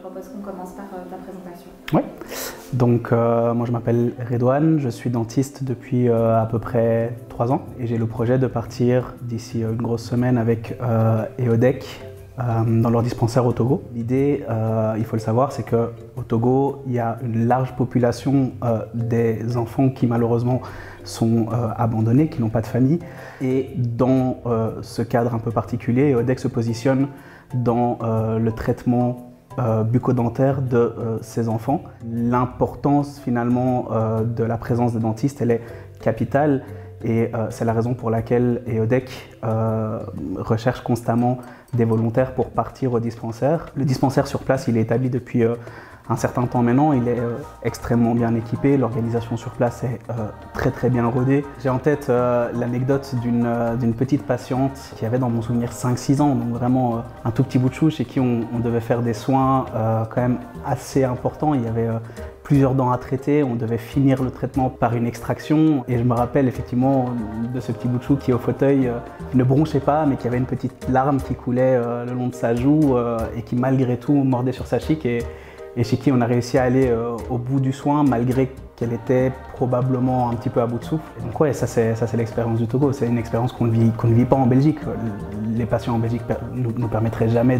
propose qu'on commence par ta présentation. Oui, donc moi je m'appelle Redouane, je suis dentiste depuis à peu près 3 ans et j'ai le projet de partir d'ici une grosse semaine avec EODEC dans leur dispensaire au Togo. L'idée, il faut le savoir, c'est qu'au Togo, il y a une large population des enfants qui malheureusement sont abandonnés, qui n'ont pas de famille. Et dans ce cadre un peu particulier, EODEC se positionne dans le traitement bucco-dentaire de ces enfants. L'importance finalement de la présence des dentistes, elle est capitale. Et c'est la raison pour laquelle EODEC recherche constamment des volontaires pour partir au dispensaire. Le dispensaire sur place, il est établi depuis un certain temps maintenant. Il est extrêmement bien équipé. L'organisation sur place est très bien rodée. J'ai en tête l'anecdote d'une petite patiente qui avait dans mon souvenir 5-6 ans, donc vraiment un tout petit bout de chou chez qui on devait faire des soins quand même assez importants. Il y avait plusieurs dents à traiter, on devait finir le traitement par une extraction et je me rappelle effectivement de ce petit bout de chou qui est au fauteuil, qui ne bronchait pas mais qui avait une petite larme qui coulait le long de sa joue et qui malgré tout mordait sur sa chique et chez qui on a réussi à aller au bout du soin malgré qu'elle était probablement un petit peu à bout de souffle. Et donc ouais, ça c'est l'expérience du Togo, c'est une expérience qu'on ne vit pas en Belgique. Les patients en Belgique nous permettraient jamais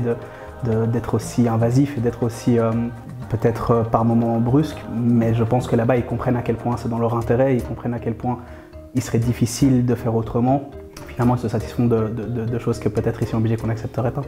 d'être aussi invasifs et d'être aussi peut-être par moments brusques, mais je pense que là-bas ils comprennent à quel point c'est dans leur intérêt, ils comprennent à quel point il serait difficile de faire autrement. Finalement ils se satisfont de choses que peut-être ici en Belgique on n'accepterait pas.